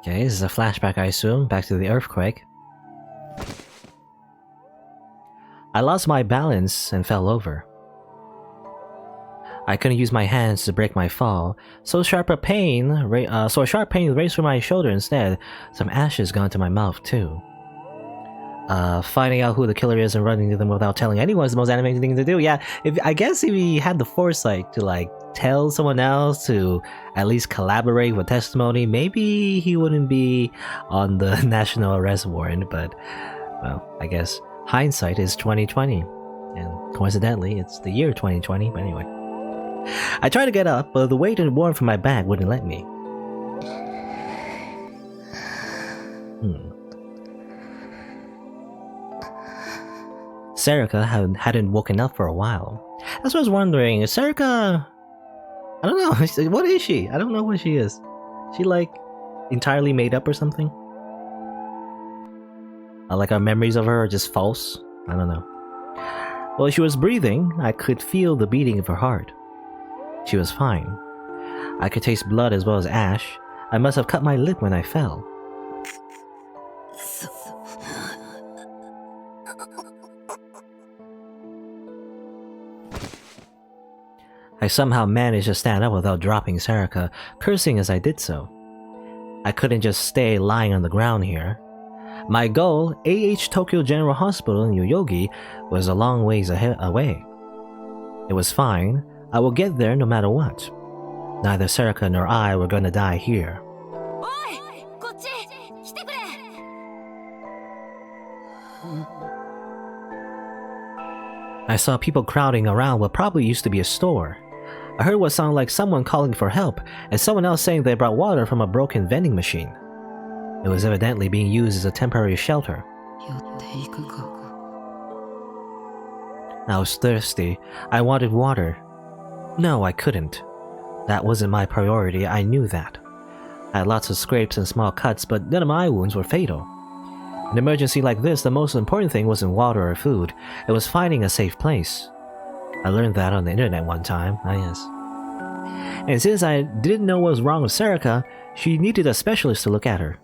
Okay, this is a flashback, I assume, back to the earthquake. I lost my balance and fell over. I couldn't use my hands to break my fall, so a sharp pain raced through my shoulder instead. Some ashes got into my mouth too. Finding out who the killer is and running to them without telling anyone is the most animating thing to do. Yeah, I guess if he had the foresight to like tell someone else to at least collaborate with testimony, maybe he wouldn't be on the national arrest warrant. But well, I guess hindsight is 2020, and coincidentally, it's the year 2020. But anyway, I tried to get up, but the weight and warmth from my back wouldn't let me. Seraka hadn't woken up for a while. That's what I was wondering. Is Seraka... I don't know. What is she? I don't know what she is. She like entirely made up or something? Like our memories of her are just false? I don't know. While she was breathing, I could feel the beating of her heart. She was fine. I could taste blood as well as ash. I must have cut my lip when I fell. I somehow managed to stand up without dropping Seraka, cursing as I did so. I couldn't just stay lying on the ground here. My goal, AH Tokyo General Hospital in Yoyogi, was a long ways away. It was fine. I would get there no matter what. Neither Seraka nor I were gonna die here. I saw people crowding around what probably used to be a store. I heard what sounded like someone calling for help, and someone else saying they brought water from a broken vending machine. It was evidently being used as a temporary shelter. I was thirsty. I wanted water. No, I couldn't. That wasn't my priority, I knew that. I had lots of scrapes and small cuts, but none of my wounds were fatal. In an emergency like this, the most important thing wasn't water or food, it was finding a safe place. I learned that on the internet one time, yes. And since I didn't know what was wrong with Seraka, she needed a specialist to look at her.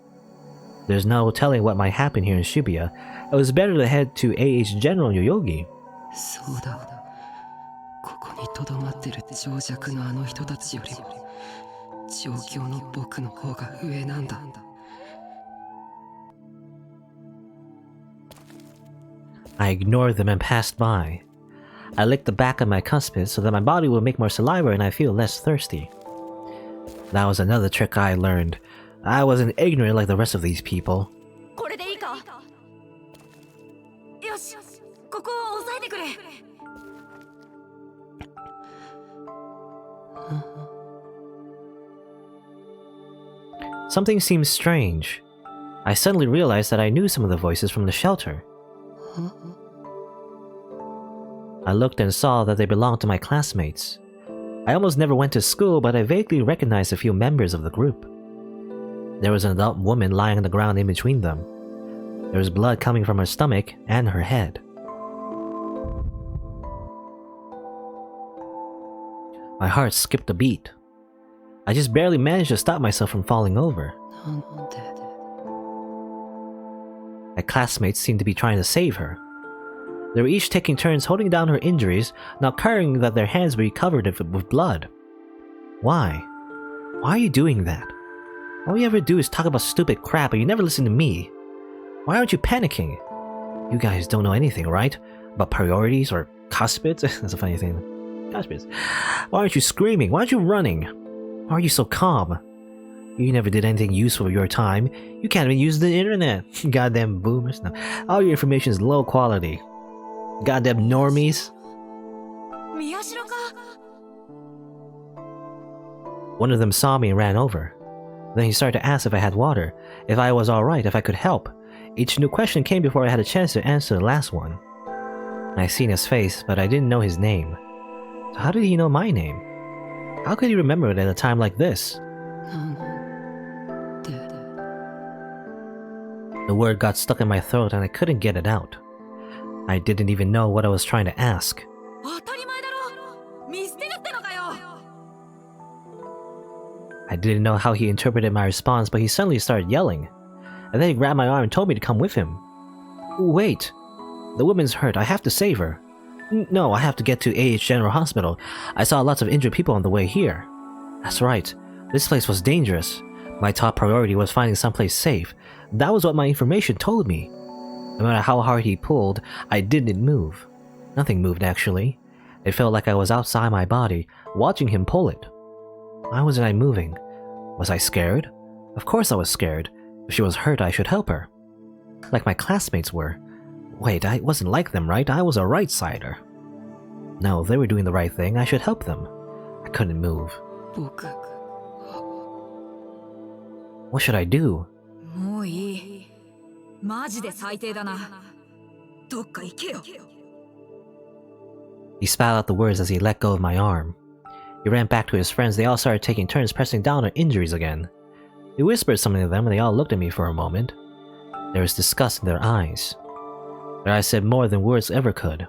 There's no telling what might happen here in Shibuya. It was better to head to AH General Yoyogi. I ignored them and passed by. I licked the back of my cuspid so that my body would make more saliva and I feel less thirsty. That was another trick I learned. I wasn't ignorant like the rest of these people. Something seemed strange. I suddenly realized that I knew some of the voices from the shelter. I looked and saw that they belonged to my classmates. I almost never went to school, but I vaguely recognized a few members of the group. There was an adult woman lying on the ground in between them. There was blood coming from her stomach and her head. My heart skipped a beat. I just barely managed to stop myself from falling over. My classmates seemed to be trying to save her. They were each taking turns holding down her injuries, not caring that their hands would be covered with blood. Why? Why are you doing that? All you ever do is talk about stupid crap and you never listen to me. Why aren't you panicking? You guys don't know anything, right? About priorities or cuspids? That's a funny thing. Cuspids. Why aren't you screaming? Why aren't you running? Why are you so calm? You never did anything useful with your time. You can't even use the internet. Goddamn boomers. No. All your information is low quality. Goddamn normies. One of them saw me and ran over. Then he started to ask if I had water, if I was alright, if I could help. Each new question came before I had a chance to answer the last one. I seen his face, but I didn't know his name. So how did he know my name? How could he remember it at a time like this? The word got stuck in my throat and I couldn't get it out. I didn't even know what I was trying to ask. I didn't know how he interpreted my response, but he suddenly started yelling. And then he grabbed my arm and told me to come with him. Wait! The woman's hurt, I have to save her. No, I have to get to AH General Hospital. I saw lots of injured people on the way here. That's right, this place was dangerous. My top priority was finding someplace safe. That was what my information told me. No matter how hard he pulled, I didn't move. Nothing moved, actually. It felt like I was outside my body, watching him pull it. Why wasn't I moving? Was I scared? Of course I was scared. If she was hurt, I should help her. Like my classmates were. Wait, I wasn't like them, right? I was a right-sider. No, they were doing the right thing. I should help them. I couldn't move. What should I do? He spat out the words as he let go of my arm. He ran back to his friends. They all started taking turns pressing down on injuries again. He whispered something to them and they all looked at me for a moment. There was disgust in their eyes. Their eyes said more than words ever could.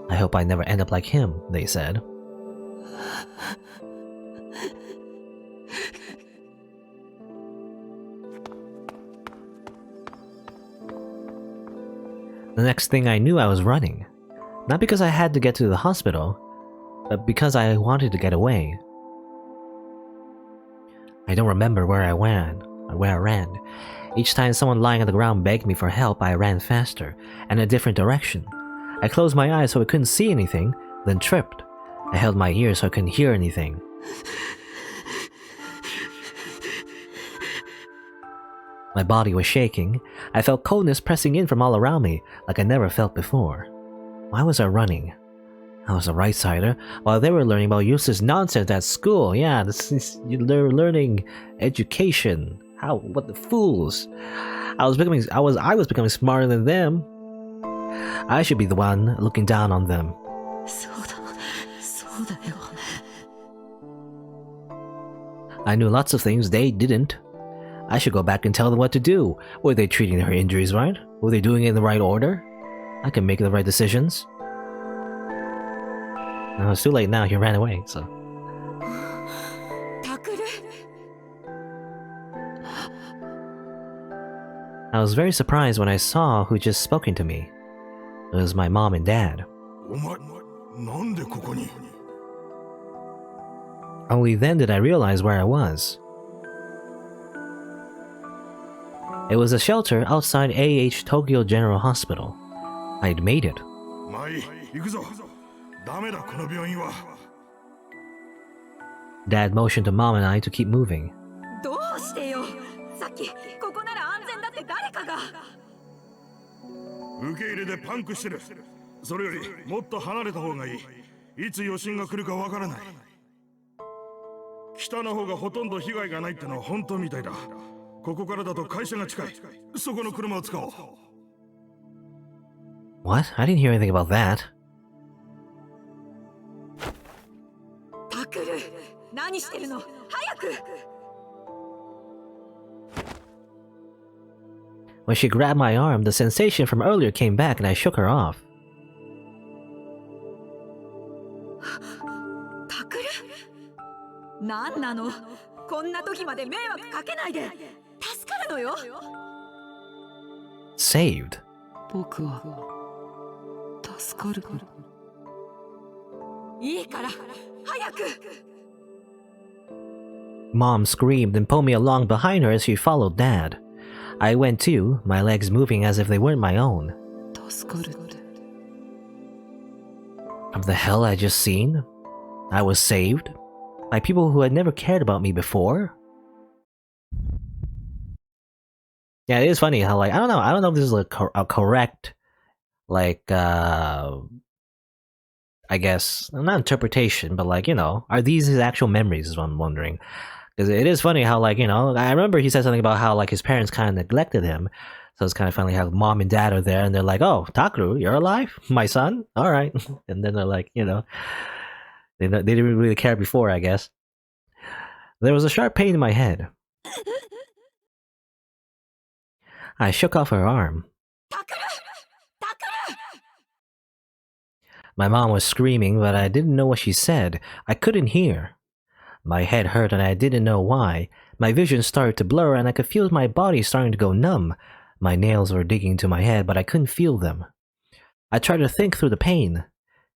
I hope I never end up like him, they said. The next thing I knew, I was running. Not because I had to get to the hospital, but because I wanted to get away. I don't remember where I ran. Each time someone lying on the ground begged me for help, I ran faster, and in a different direction. I closed my eyes so I couldn't see anything, then tripped. I held my ears so I couldn't hear anything. My body was shaking. I felt coldness pressing in from all around me, like I never felt before. Why was I running? I was a right-sider, while they were learning about useless nonsense at school. Yeah, they're learning education. What the fools? I was becoming smarter than them. I should be the one looking down on them. I knew lots of things they didn't. I should go back and tell them what to do. Were they treating her injuries right? Were they doing it in the right order? I can make the right decisions. No, it's too late now, he ran away, so... I was very surprised when I saw who just spoken to me. It was my mom and dad. Only then did I realize where I was. It was a shelter outside AH Tokyo General Hospital. I'd made it. Dad motioned to Mom and I to keep moving. What? I didn't hear anything about that. When she grabbed my arm, the sensation from earlier came back and I shook her off. Saved. Mom screamed and pulled me along behind her as she followed Dad. I went too, my legs moving as if they weren't my own. Of the hell I just seen? I was saved? By people who had never cared about me before? Yeah, it is funny how, like, I don't know if this is a correct, like, I guess, not interpretation, but like, you know, are these his actual memories is what I'm wondering. Because it is funny how, like, you know, I remember he said something about how, like, his parents kind of neglected him. So it's kind of funny how Mom and Dad are there and they're like, oh, Takeru, you're alive? My son? All right. And then they're like, you know, they didn't really care before, I guess. There was a sharp pain in my head. I shook off her arm. My mom was screaming, but I didn't know what she said. I couldn't hear. My head hurt and I didn't know why. My vision started to blur and I could feel my body starting to go numb. My nails were digging into my head, but I couldn't feel them. I tried to think through the pain.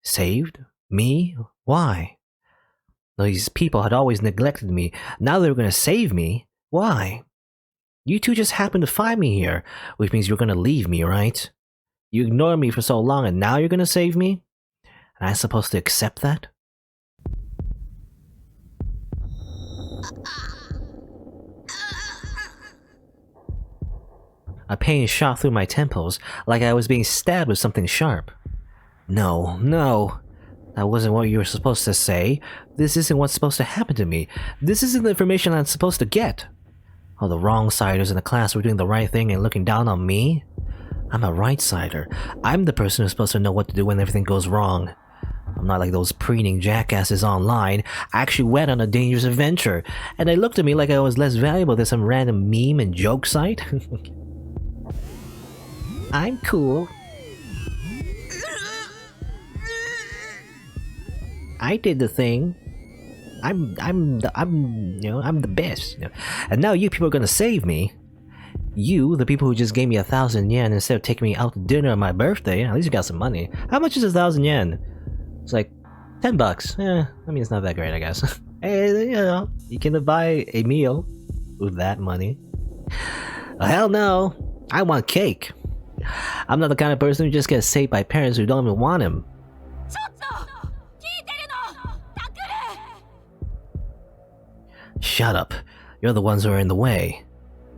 Saved? Me? Why? These people had always neglected me. Now they were going to save me? Why? You two just happened to find me here, which means you're going to leave me, right? You ignored me for so long and now you're going to save me? Am I supposed to accept that? A pain shot through my temples, like I was being stabbed with something sharp. No, no. That wasn't what you were supposed to say. This isn't what's supposed to happen to me. This isn't the information I'm supposed to get. All the wrong-siders in the class were doing the right thing and looking down on me? I'm a right-sider. I'm the person who's supposed to know what to do when everything goes wrong. I'm not like those preening jackasses online. I actually went on a dangerous adventure, and they looked at me like I was less valuable than some random meme and joke site. I'm cool. I did the thing. I'm the best. And now you people are gonna save me. You, the people who just gave me 1,000 yen instead of taking me out to dinner on my birthday. At least you got some money. How much is 1,000 yen? It's like $10. I mean, it's not that great, I guess. Hey, you can buy a meal with that money. Well, hell no. I want cake. I'm not the kind of person who just gets saved by parents who don't even want him. Shut up. You're the ones who are in the way.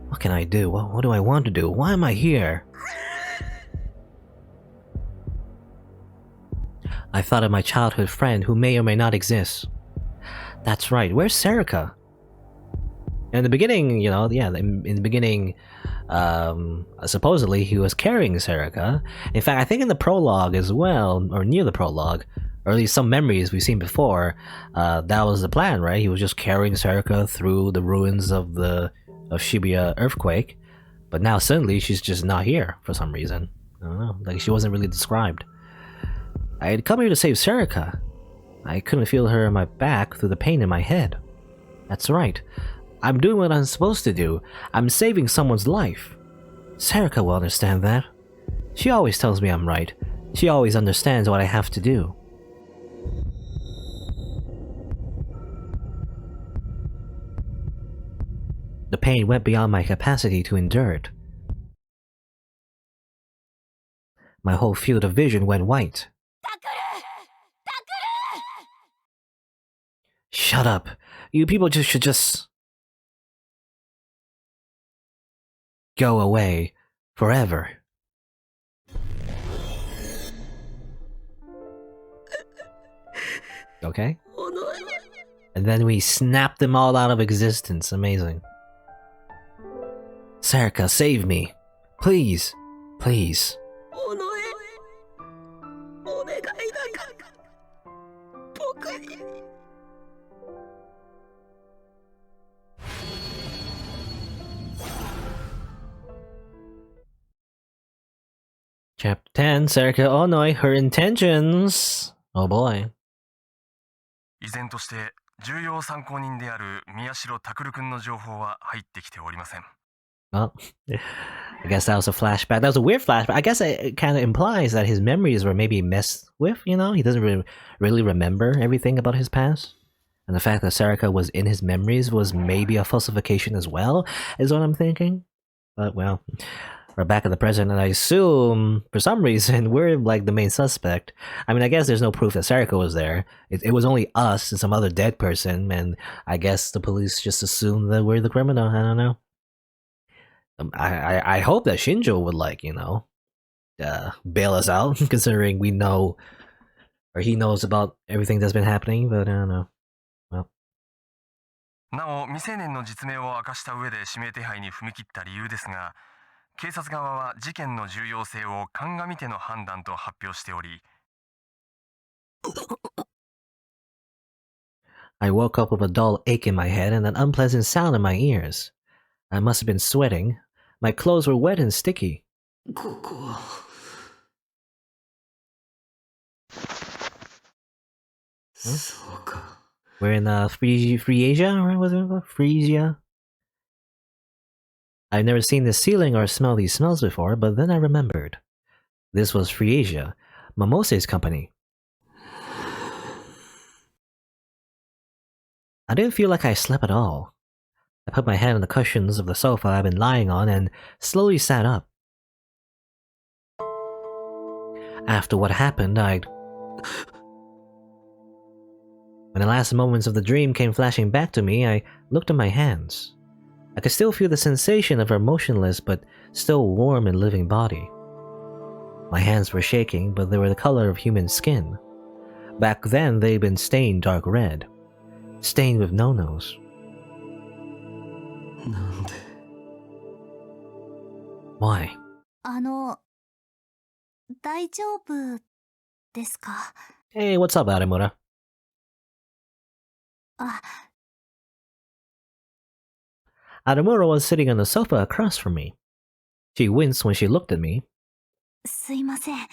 What can I do? What do I want to do? Why am I here? I thought of my childhood friend who may or may not exist. That's right, where's Seraka? In the beginning, in the beginning, supposedly he was carrying Seraka. In fact, I think in the prologue as well, or near the prologue, or at least some memories we've seen before, that was the plan, right? He was just carrying Seraka through the ruins of Shibuya earthquake, but now suddenly she's just not here for some reason. I don't know, like she wasn't really described. I had come here to save Seraka. I couldn't feel her in my back through the pain in my head. That's right. I'm doing what I'm supposed to do. I'm saving someone's life. Seraka will understand that. She always tells me I'm right. She always understands what I have to do. The pain went beyond my capacity to endure it. My whole field of vision went white. Shut up. You people should just go away forever. Okay? And then we snapped them all out of existence. Amazing. Seraka, save me. Please. Please. Chapter 10, Seraka Onoi, her intentions. Oh boy. 依然として重要参考人である宮代拓君の情報は入ってきておりません。 Well, I guess that was a flashback. That was a weird flashback. I guess it kind of implies that his memories were maybe messed with, He doesn't really remember everything about his past. And the fact that Seraka was in his memories was maybe a falsification as well, is what I'm thinking. But, well, we're back at the present, and I assume, for some reason, we're like the main suspect. I mean, I guess there's no proof that Seraka was there. It was only us and some other dead person, and I guess the police just assumed that we're the criminal. I don't know. I hope that Shinjo would, bail us out, considering we know, or he knows about everything that's been happening, but I don't know. Well. なお、未成年の実名を明かした上で指名手配に踏み切った理由ですが、警察側は事件の重要性を鑑みての判断と発表しており、I woke up with a dull ache in my head and an unpleasant sound in my ears. I must have been sweating. My clothes were wet and sticky. Huh? We're in Frisia, right? Was it Frisia? I've never seen this ceiling or smelled these smells before, but then I remembered. This was Frisia, Momose's company. I didn't feel like I slept at all. I put my head on the cushions of the sofa I've been lying on and slowly sat up. After what happened, When the last moments of the dream came flashing back to me, I looked at my hands. I could still feel the sensation of her motionless but still warm and living body. My hands were shaking, but they were the color of human skin. Back then, they'd been stained dark red. Stained with no-nos. Why? 大丈夫ですか? Hey, what's up, Arimura? あ、 Arimura was sitting on the sofa across from me. She winced when she looked at me. すいません。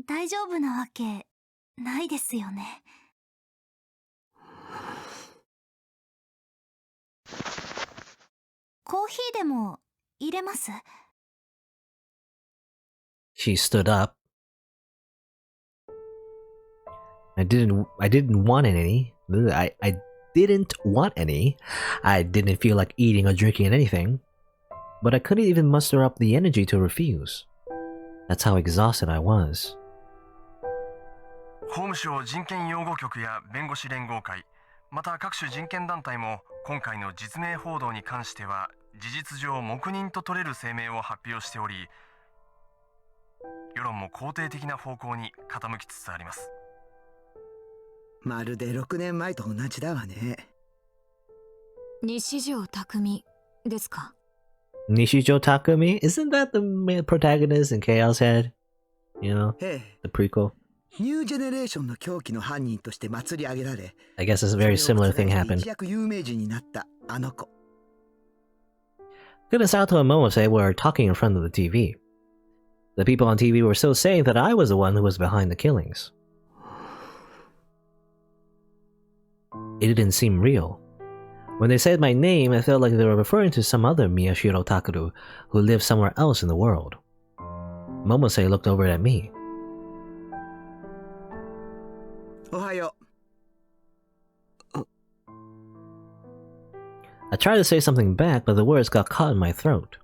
大丈夫なわけないですよね。コーヒーでも入れます？ She stood up. I didn't want any. I didn't want any. I didn't feel like eating or drinking anything. But I couldn't even muster up the energy to refuse. That's how exhausted I was. 法務省人権擁護局や弁護士連合会、また各種人権団体も今回の実名報道に関しては事実上黙認と取れる声明を発表しており、世論も肯定的な方向に傾きつつあります。まるで6年前と同じだわね。西條匠ですか? Nishijo Takumi? Isn't that the main protagonist in Chaos Head? You know, the prequel? ニュージェネレーションの狂気の犯人として祭り上げられ、 I guess a very similar thing happened. 一躍有名人になったあの子。 Kunasato and Momose were talking in front of the TV. The people on TV were still saying that I was the one who was behind the killings. It didn't seem real. When they said my name, I felt like they were referring to some other Miyashiro Takuru who lived somewhere else in the world. Momose looked over at me. おはよう。 I tried to say something back, but the words got caught in my throat.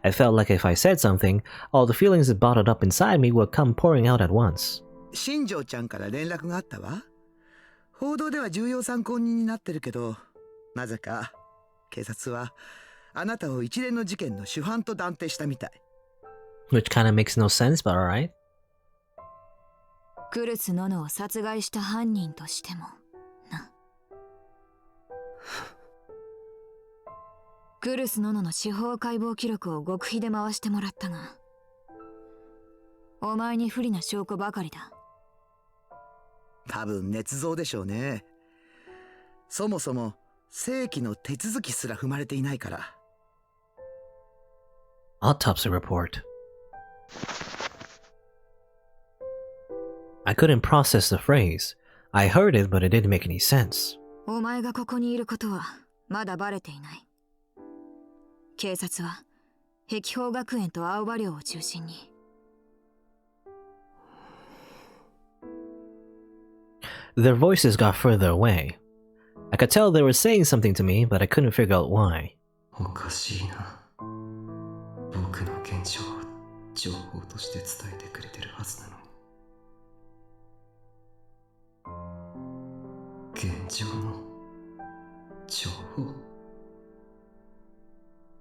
I felt like if I said something, all the feelings that bottled up inside me would come pouring out at once. 新庄ちゃんから連絡があったわ。報道では重要参考人になってるけど、なぜか警察はあなたを一連の事件の主犯と断定したみたい。 Which kind of makes no sense, but alright. クルス・ノノを殺害した犯人としてもな。クルス・ノノの司法解剖記録を極秘で回してもらったが、お前に不利な証拠ばかりだ。多分捏造でしょうね。そもそも正規の手続きすら踏まれていないから。 Autopsy report. I couldn't process the phrase. I heard it, but it didn't make any sense. お前がここにいることはまだバレていない。警察は碧峰学園と青葉寮を中心に。 Their voices got further away. I could tell they were saying something to me, but I couldn't figure out why. おかしいな。僕の現状を情報として伝えてくれてるはずなのに。現状の情報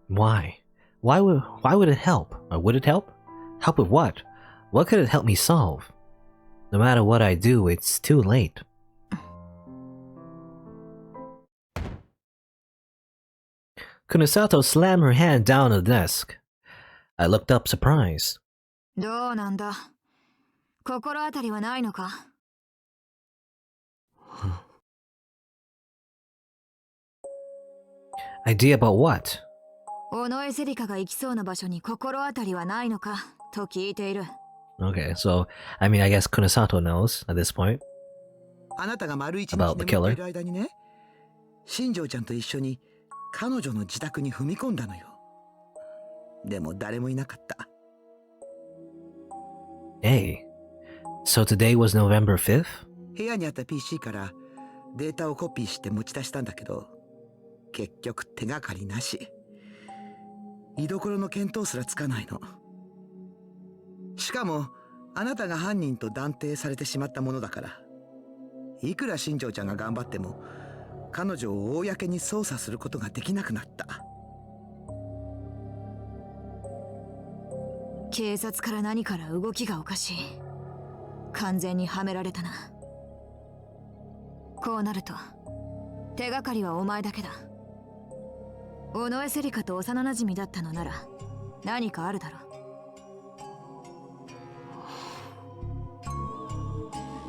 Why? Why would it help? Or would it help? Help with what? What could it help me solve? No matter what I do, it's too late. Kunasato slammed her hand down on the desk. I looked up surprised. どうなんだ。心当たりはないのか。 Idea about what? 尾上セリカが行きそうな場所に心当たりはないのかと聞いている。 Okay, so, I mean, I guess Kunasato knows at this point. あなたが丸一日 About 眠 the って killer? いる間にね、新庄ちゃんと一緒に彼女の自宅に踏み込んだのよ。でも誰もいなかった。Hey, so today was November 5th? 部屋にあった PC からデータをコピーして持ち出したんだけど、結局手がかりなし。居所の見当すらつかないの。しかもあなたが犯人と断定されてしまったものだから、いくら新庄ちゃんが頑張っても彼女を公に捜査することができなくなった。警察から何から動きがおかしい。完全にはめられたな。こうなると手がかりはお前だけだ。尾上セリカと幼馴染だったのなら何かあるだろう。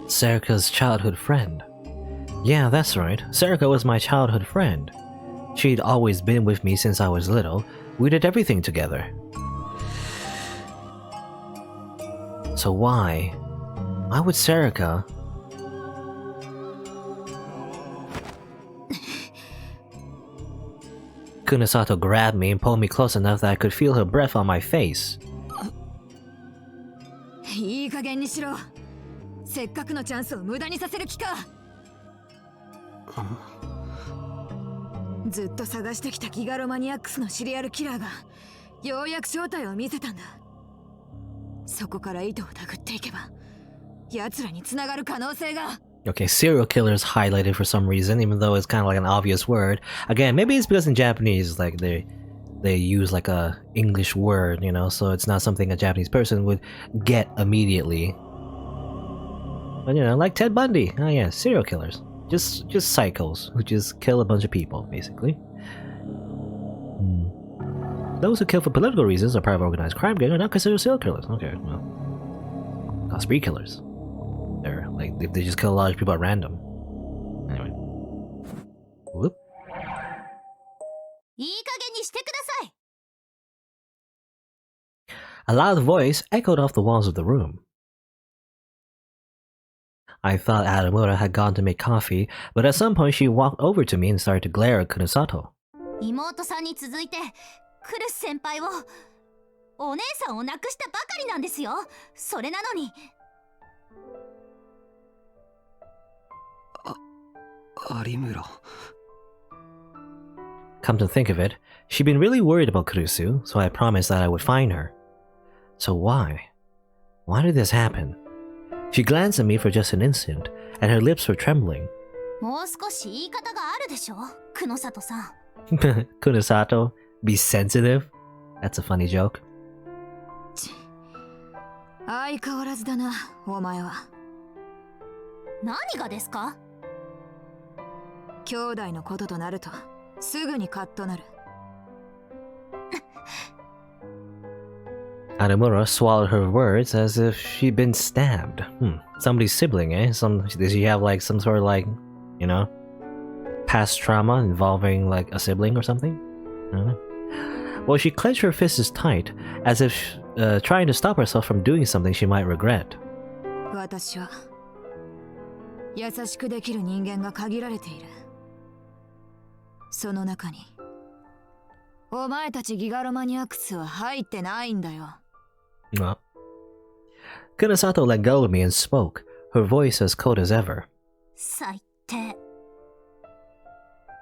Seraka's childhood friend. Yeah, that's right. Seraka was my childhood friend. She'd always been with me since I was little. We did everything together. So why would Seraka... Kunasato grabbed me and pulled me close enough that I could feel her breath on my face. いい加減にしろ。せっかくのチャンスを無駄にさせる気か。ずっと探してきたギガロマニアックスのシリアルキラーがようやく正体を見せたんだ。そこから糸をたぐっていけば奴らに繋がる可能性が。 Okay, serial killer is highlighted for some reason, even though it's kind of like an obvious word. Again, maybe it's because in Japanese, like they use like a English word, you know, so it's not something a Japanese person would get immediately. But you know, like Ted Bundy. Oh yeah, serial killers. Just psychos who just kill a bunch of people, basically. Those who kill for political reasons are part of organized crime gang are not considered serial killers. Okay, well, spree killers. They're like they just kill a lot of people at random. Anyway. Whoop. いい加減にしてください。 A loud voice echoed off the walls of the room. I thought Adamura had gone to make coffee, but at some point she walked over to me and started to glare at Kunasato. 妹さんに続いてクルス先輩をお姉さんを亡くしたばかりなんですよ。それなのに有村 Come to think of it, she'd been really worried about Kurusu, so I promised that I would find her. So why? Why did this happen? She glanced at me for just an instant, and her lips were trembling. もう少し言い方があるでしょ、久野里さん。Kunasato, be sensitive? That's a funny joke. 相変わらずだな、お前は。何がですか？兄弟のこととなるとすぐにカッとなる。Adamura swallowed her words as if she'd been stabbed. Somebody's sibling, eh? Does she have like some sort of like, you know, past trauma involving like a sibling or something? I don't know. Well, she clenched her fists tight, as if trying to stop herself from doing something she might regret. 私は優しくできる人間が限られている。その中にお前たちギガロマニアックスは入ってないんだよ。Well, Kunasato let go of me and spoke, her voice as cold as ever. 最低。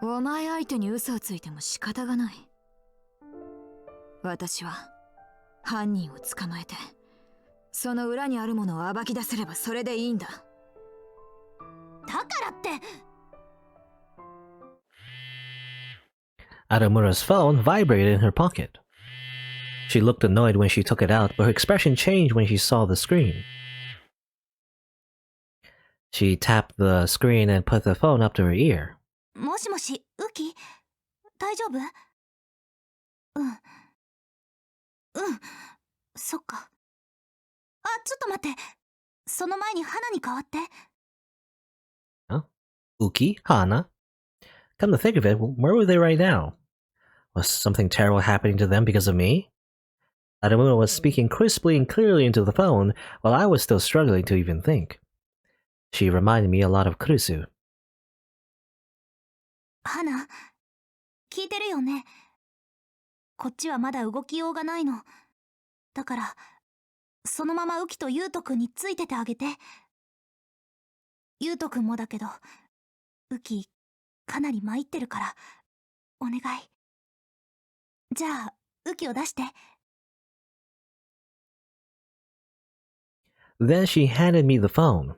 お前相手に嘘をついても仕方がない。私は犯人を捕まえて、その裏にあるものを暴き出せればそれでいいんだ。だからって。Adamura's phone vibrated in her pocket. She looked annoyed when she took it out, but her expression changed when she saw the screen. She tapped the screen and put the phone up to her ear. もしもし、ウキ？大丈夫？そっか。あ、ちょっと待って。その前に花に代わって。Huh? Uki? Hana? Come to think of it, where were they right now? Was something terrible happening to them because of me? Adamura was speaking crisply and clearly into the phone, while I was still struggling to even think. She reminded me a lot of Kurusu. 花、聞いてるよね。こっちはまだ動きようがないの。だから、そのままウキとユウトくんについててあげて。ユウトくんもだけど、ウキ、かなり参ってるから、お願い。じゃあ、ウキを出して。Then she handed me the phone.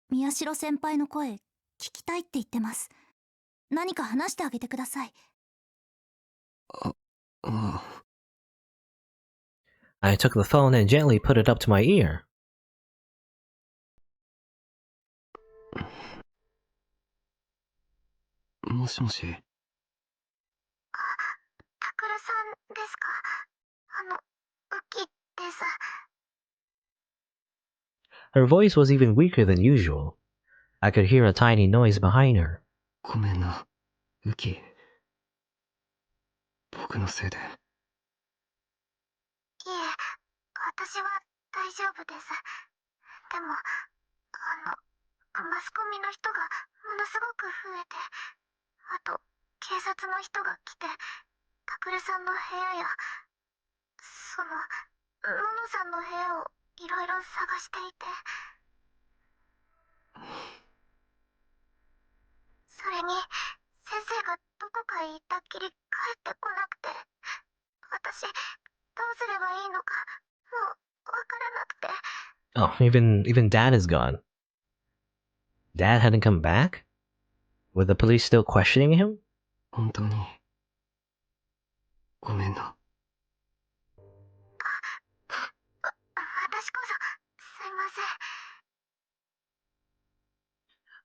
宮代先輩の声、聞きたいって言ってます。何か話してあげてください。I took the phone and gently put it up to my ear. もしもし。タクルさんですか？ウキってさ。 Her voice was even weaker than usual. I could hear a tiny noise behind her. ごめんな、ウキ。僕のせいで。いえ、私は大丈夫です。でも、マスコミの人がものすごく増えて、あと、警察の人が来て、タクルさんの部屋や、ノノさんの部屋をいろいろ探していて。それに、先生がどこかへ行ったっきり帰ってこなくて、私、どうすればいいのか、もうわからなくて。 Oh, even Dad is gone. Dad hadn't come back? Were the police still questioning him? 本当に。ごめんな。私こそ、すいません。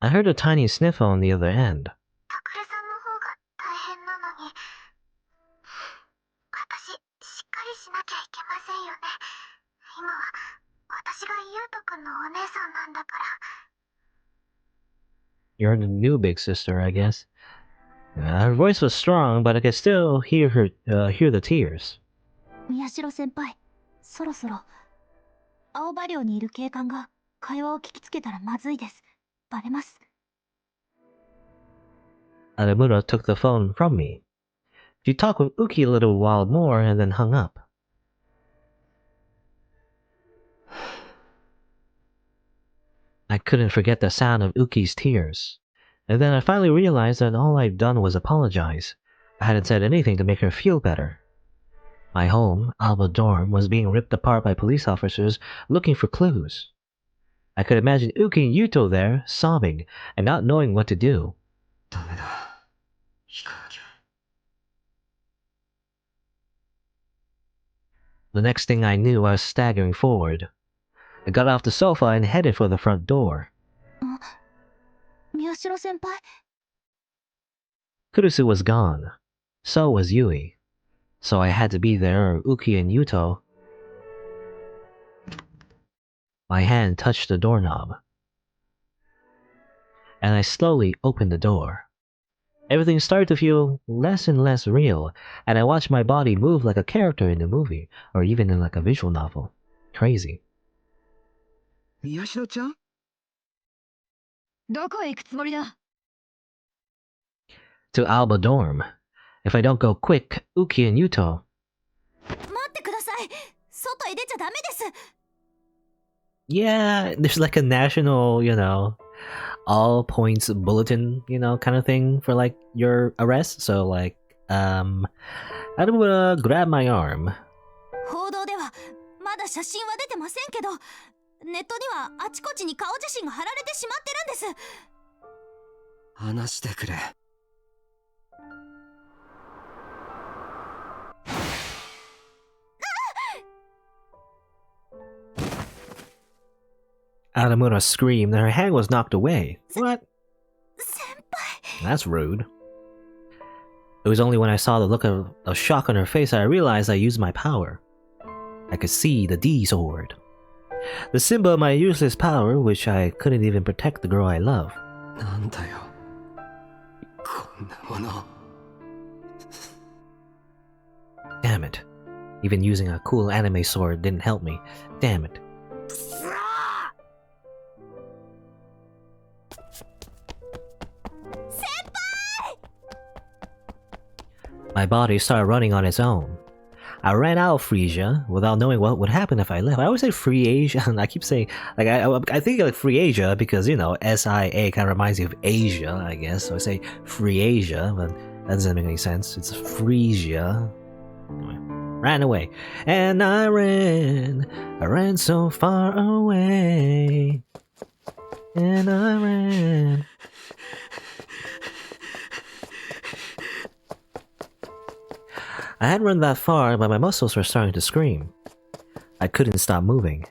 I heard a tiny sniffle on the other end. タクルさんの方が大変なのに、私、しっかりしなきゃいけませんよね。今は、私がユウトくんのお姉さんなんだから。 You're the new big sister, I guess. Her voice was strong, but I could still hear the tears. 宮代先輩、そろそろ。青葉寮にいる警官が会話を聞きつけたらまずいです。バレます。Adamura took the phone from me. She talked with Uki a little while more and then hung up. I couldn't forget the sound of Uki's tears. And then I finally realized that all I'd done was apologize. I hadn't said anything to make her feel better. My home, Alba dorm, was being ripped apart by police officers looking for clues. I could imagine Uki and Yuto there, sobbing, and not knowing what to do. ダメだ。行かなきゃ。The next thing I knew, I was staggering forward. I got off the sofa and headed for the front door. 宮代先輩。 Kurusu was gone. So was Yui. So I had to be there or Uki and Yuto. My hand touched the doorknob. And I slowly opened the door. Everything started to feel less and less real, and I watched my body move like a character in a movie, or even in like a visual novel. Crazy. 宮代ちゃん？どこへ行くつもりだ？ To Alba dorm. If I don't go quick, Uki and Yuto. 待ってください。外へ出ちゃダメです。 Yeah, there's like a national, all points bulletin, kind of thing for like your arrest. So like, Adamura grabbed my arm. 報道ではまだ写真は出てませんけど、ネットにはあちこちに顔写真が貼られてしまってるんです。話してくれ。Adamura screamed and her hand was knocked away. What? 先輩。 That's rude. It was only when I saw the look of shock on her face that I realized I used my power. I could see the D sword. The symbol of my useless power, which I couldn't even protect the girl I love. なんだよ。こんなもの。 Damn it. Even using a cool anime sword didn't help me. Damn it. My body started running on its own. I ran out of Frisia without knowing what would happen if I left. I always say Free Asia, and I keep saying, like, I think like Free Asia because, you know, SIA kind of reminds me of Asia, I guess. So I say Free Asia, but that doesn't make any sense. It's Frisia. Anyway, ran away. And I ran so far away. And I ran. I hadn't run that far, but my muscles were starting to scream. I couldn't stop moving.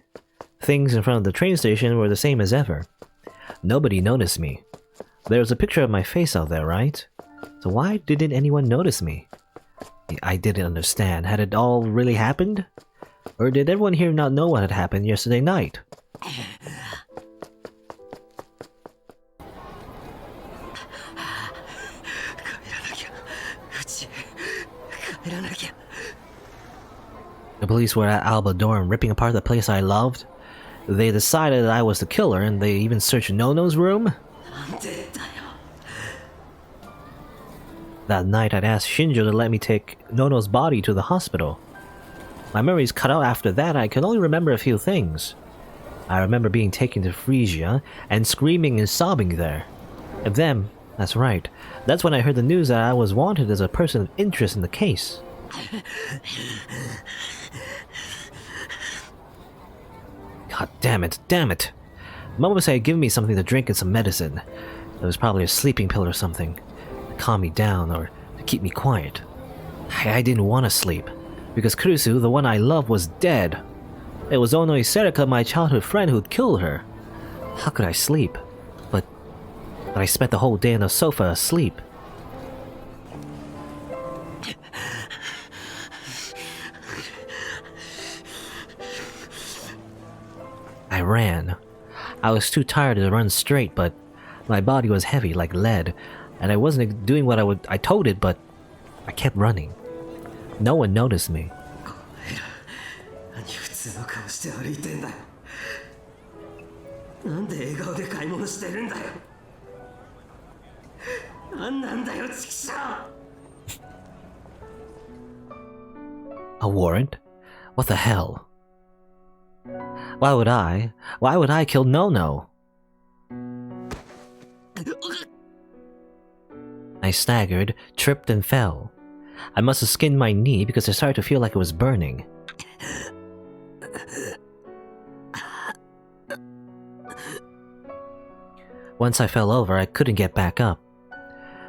Things in front of the train station were the same as ever. Nobody noticed me. There was a picture of my face out there, right? So why didn't anyone notice me? I didn't understand. Had it all really happened? Or did everyone here not know what had happened yesterday night? The police were at Alba Dorm ripping apart the place I loved. They decided that I was the killer and they even searched Nono's room? That night I'd asked Shinjo to let me take Nono's body to the hospital. My memories cut out after that. I can only remember a few things. I remember being taken to Frisia and screaming and sobbing there. And then, that's right, that's when I heard the news that I was wanted as a person of interest in the case. God damn it. Mom said had given me something to drink and some medicine. It was probably a sleeping pill or something, to calm me down or to keep me quiet. I didn't want to sleep, because Kurusu, the one I loved, was dead. It was only Seraka, my childhood friend, who'd killed her. How could I sleep? But I spent the whole day on the sofa asleep. I ran. I was too tired to run straight, but my body was heavy like lead, and I wasn't doing what I told it, but I kept running. No one noticed me. A warrant? What the hell? Why would I kill Nono? I staggered, tripped, and fell. I must have skinned my knee because I started to feel like it was burning. Once I fell over, I couldn't get back up.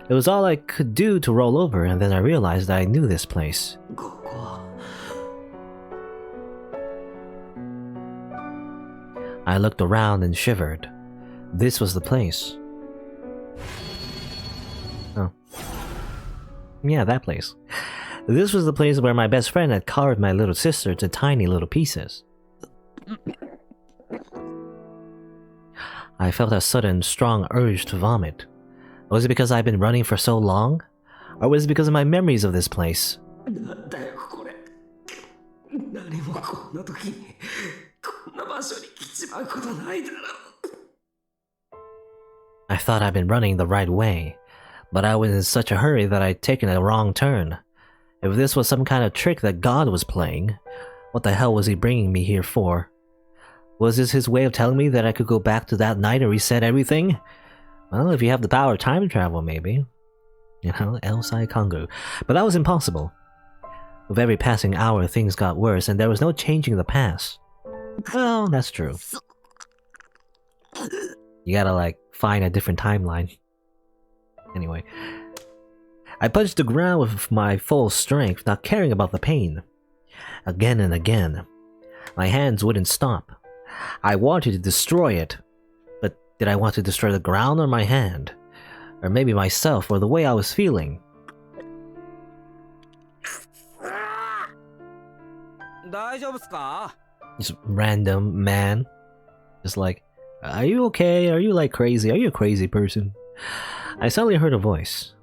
It was all I could do to roll over, and then I realized that I knew this place. I looked around and shivered. This was the place. Oh. Yeah, that place. This was the place where my best friend had carved my little sister to tiny little pieces. I felt a sudden, strong urge to vomit. Was it because I'd been running for so long? Or was it because of my memories of this place? I thought I'd been running the right way, but I was in such a hurry that I'd taken a wrong turn. If this was some kind of trick that God was playing, what the hell was he bringing me here for? Was this his way of telling me that I could go back to that night and reset everything? Well, if you have the power of time travel, maybe. You know, El Sai Kongu. But that was impossible. With every passing hour, things got worse, and there was no changing the past. Well, that's true. You gotta, like, find a different timeline. Anyway. I punched the ground with my full strength, not caring about the pain. Again and again. My hands wouldn't stop. I wanted to destroy it. But did I want to destroy the ground or my hand? Or maybe myself, or the way I was feeling? This random man. Just like, are you okay? Are you like crazy? Are you a crazy person? I suddenly heard a voice.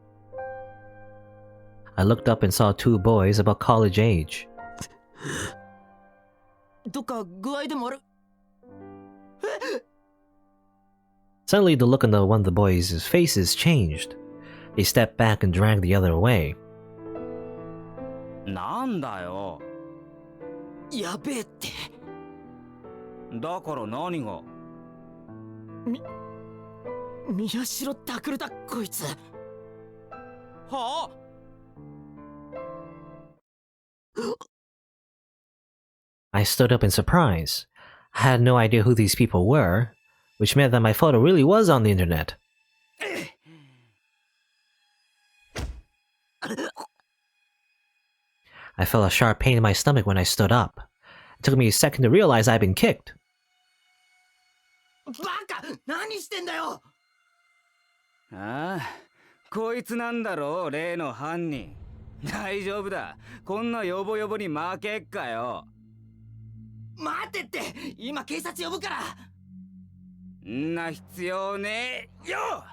I looked up and saw two boys about college age. Suddenly the look on one of the boys' faces changed. They stepped back and dragged the other away. なんだよ。やべえって。だから何が。宮代拓だこいつ。はあ。I stood up in surprise. I had no idea who these people were, which meant that my photo really was on the internet. I felt a sharp pain in my stomach when I stood up. It took me a second to realize I'd been kicked. バカ、何してんだよ。ああ、こいつなんだろう、例の犯人。大丈夫だ。こんなヨボヨボに負けっかよ。待てって、今警察呼ぶから。んな必要ねえよ。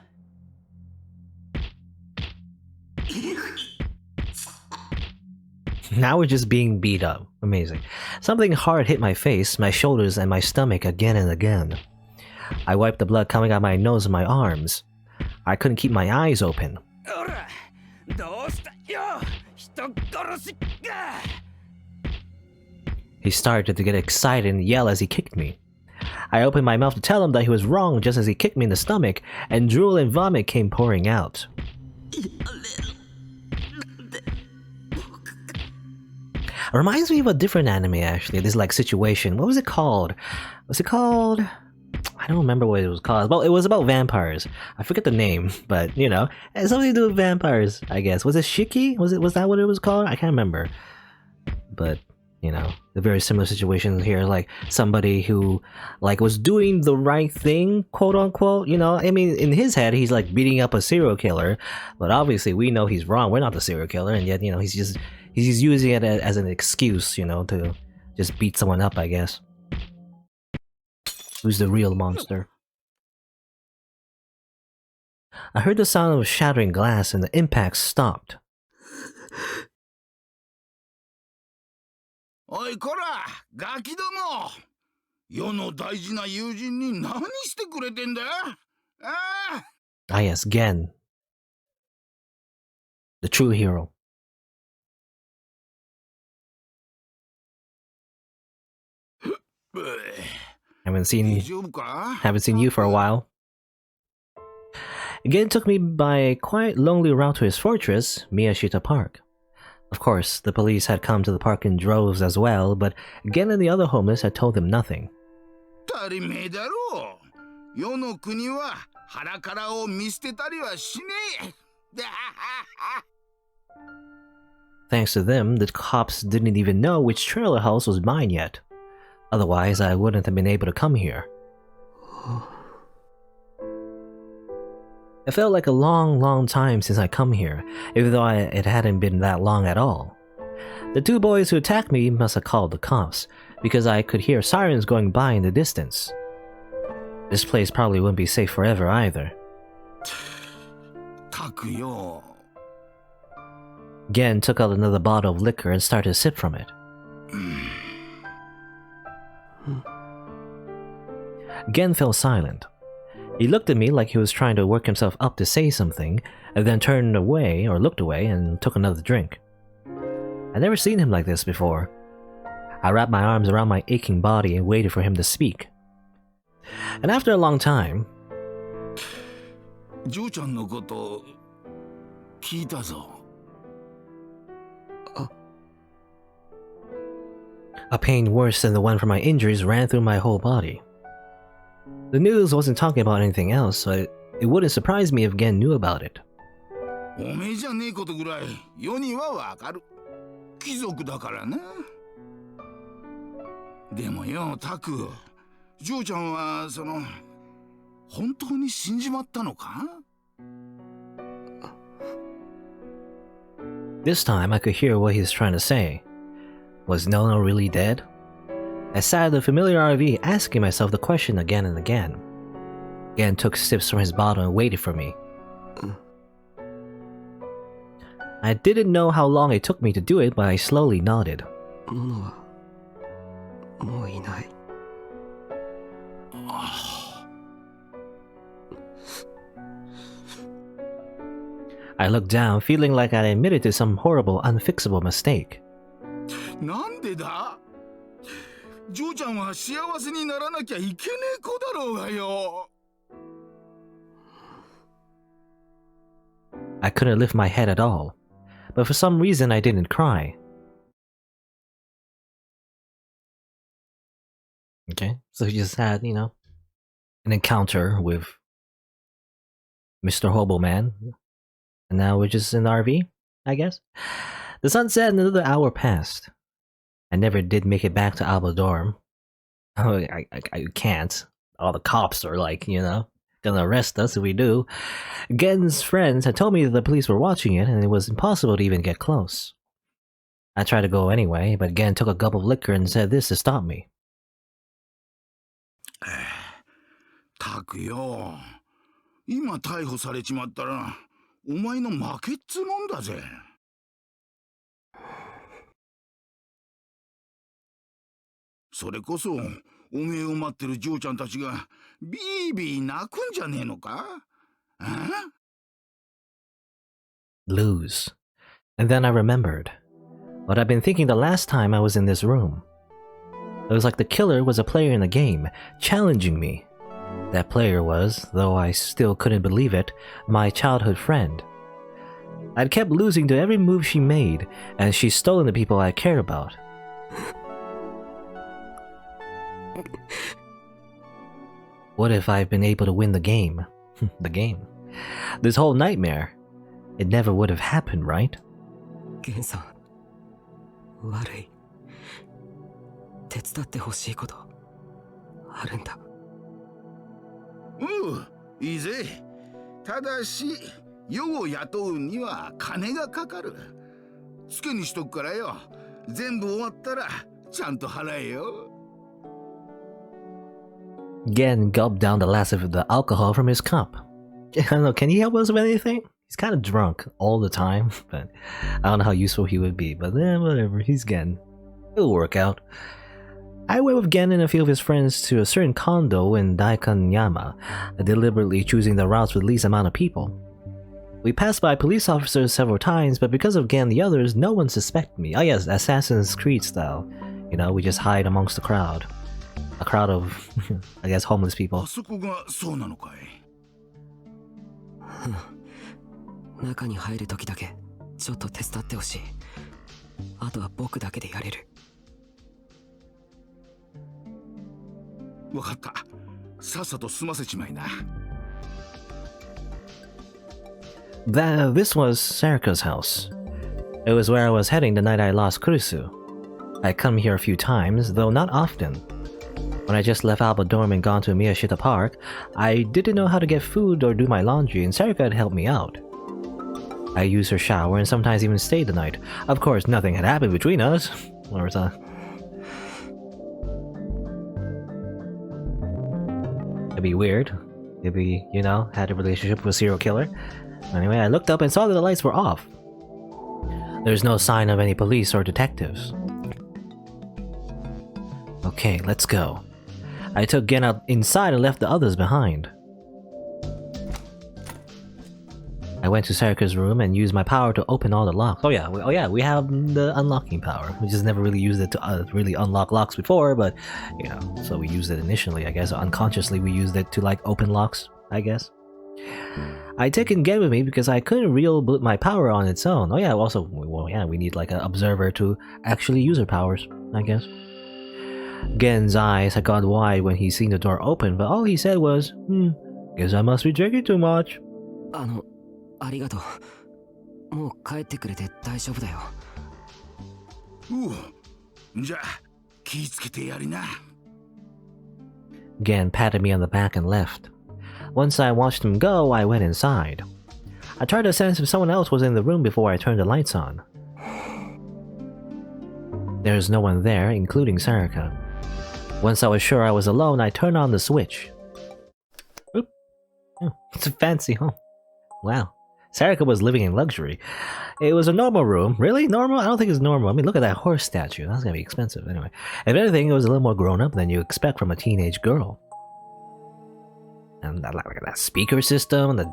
Now we're just being beat up. Amazing. Something hard hit my face, my shoulders, and my stomach again and again. I wiped the blood coming out my nose and my arms. I couldn't keep my eyes open. おら、どうしたよ。人殺しか。He started to get excited and yell as he kicked me. I opened my mouth to tell him that he was wrong just as he kicked me in the stomach, and drool and vomit came pouring out. Reminds me of a different anime, actually. This like situation. What was it called? Was it called? I don't remember what it was called. Well, it was about vampires. I forget the name, but you know, it has something to do with vampires. I guess. Was it Shiki? Was that what it was called? I can't remember. But you know, the very similar situation here, like somebody who like was doing the right thing, quote unquote. You know, I mean, in his head, he's like beating up a serial killer, but obviously we know he's wrong. We're not the serial killer, and yet you know he's using it as an excuse, you know, to just beat someone up, I guess. Who's the real monster? I heard the sound of shattering glass and the impact stopped. おいこら、ガキども。世の大事な友人に何してくれてんだ？ああ。Ah yes, Gen. The true hero. Haven't seen you for a while. Again took me by a quiet, lonely route to his fortress, Miyashita Park. Of course, the police had come to the park in droves as well, but Gen and the other homeless had told them nothing. 当たり前だろう。世の国は腹からを見捨てたりはしねえ。Thanks to them, the cops didn't even know which trailer house was mine yet. Otherwise, I wouldn't have been able to come here. It felt like a long time since I come here, even though it hadn't been that long at all. The two boys who attacked me must have called the cops, because I could hear sirens going by in the distance. This place probably wouldn't be safe forever either. たくよ。Gen took out another bottle of liquor and started to sip from it. Gen fell silent. He looked at me like he was trying to work himself up to say something, and then turned away or looked away and took another drink. I'd never seen him like this before. I wrapped my arms around my aching body and waited for him to speak. And after a long time, ジョーちゃんのこと聞いたぞ。a pain worse than the one from my injuries ran through my whole body. The news wasn't talking about anything else, so it wouldn't surprise me if Gen knew about it. おめえじゃねえことぐらい世にはわかる。貴族だからな。でもよ、タク、ジョーちゃんは本当に死んじまったのか？ This time I could hear what he was trying to say. Was Nono really dead? I sat at the familiar RV asking myself the question again and again. Gen took sips from his bottle and waited for me. I didn't know how long it took me to do it, but I slowly nodded. I looked down, feeling like I admitted to some horrible, unfixable mistake. なんでだ？ジョーちゃんは幸せにならなきゃいけねえ子だろうがよ。I couldn't lift my head at all, but for some reason I didn't cry. Okay, so he just had, an encounter with Mr. Hoboman, and now we're just in the RV, I guess. The sun set and another hour passed. I never did make it back to Alba dorm. Oh, I can't. All the cops are gonna arrest us if we do. Gen's friends had told me that the police were watching it and it was impossible to even get close. I tried to go anyway, but Gen took a gulp of liquor and said this to stop me. たくよ。今逮捕されちまったら、お前の負けっつもんだぜ。それこそ、おめえを待ってる嬢ちゃんたちが、ビービー泣くんじゃねえのか？ Lose. And then I remembered what I'd been thinking the last time I was in this room. It was like the killer was a player in the game, challenging me. That player was, though I still couldn't believe it, my childhood friend. I'd kept losing to every move she made, and she'd stolen the people I cared about. What if I'd been able to win the game? The game. This whole nightmare. It never would have happened, right? ゲンさん、悪い。手伝ってほしいことあるんだ。おう、いいぜ。ただし、世を雇うには金がかかる。つけにしとくからよ。全部終わったらちゃんと払えよ。Gen gulped down the last of the alcohol from his cup. I don't know, can he help us with anything? He's kind of drunk all the time, but I don't know how useful he would be. But whatever, he's Gen. It'll work out. I went with Gen and a few of his friends to a certain condo in Daikanyama, deliberately choosing the routes with least amount of people. We passed by police officers several times, but because of Gen and the others, no one suspected me. Oh yes, Assassin's Creed style. We just hide amongst the crowd. A crowd of, I guess, homeless people. あそこがそうなのかい？中に入る時だけちょっと手伝ってほしい。あとは僕だけでやれる。わかった。さっさと済ませちまいな。This was Seraka's house. It was where I was heading the night I lost Kurisu. I'd come here a few times, though not often. When I just left Alba dorm and gone to Miyashita Park, I didn't know how to get food or do my laundry, and Seraka had helped me out. I used her shower and sometimes even stayed the night. Of course, nothing had happened between us. It'd be weird if we, had a relationship with a serial killer. Anyway, I looked up and saw that the lights were off. There's no sign of any police or detectives. Okay, let's go. I took Gen out inside and left the others behind. I went to Seraka's room and used my power to open all the locks. Oh yeah, we have the unlocking power. We just never really used it to really unlock locks before, but so we used it initially, I guess. Unconsciously, we used it to open locks, I guess. I'd taken Gen with me because I couldn't reel my power on its own. Oh yeah, also, we need an observer to actually use her powers, I guess. Gen's eyes had gone wide when he seen the door open, but all he said was, guess I must be drinking too much. ありがとう。もう帰ってくれて大丈夫だよ。じゃあ、気ぃつけてやりな。Gen patted me on the back and left. Once I watched him go, I went inside. I tried to sense if someone else was in the room before I turned the lights on. There's no one there, including Seraka. Once I was sure I was alone, I turned on the switch. Oop. It's a fancy home. Wow. Seraka was living in luxury. It was a normal room. Really? Normal? I don't think it's normal. I mean, look at that horse statue. That's gonna be expensive. Anyway. If anything, it was a little more grown up than you expect from a teenage girl. And look at that speaker system, the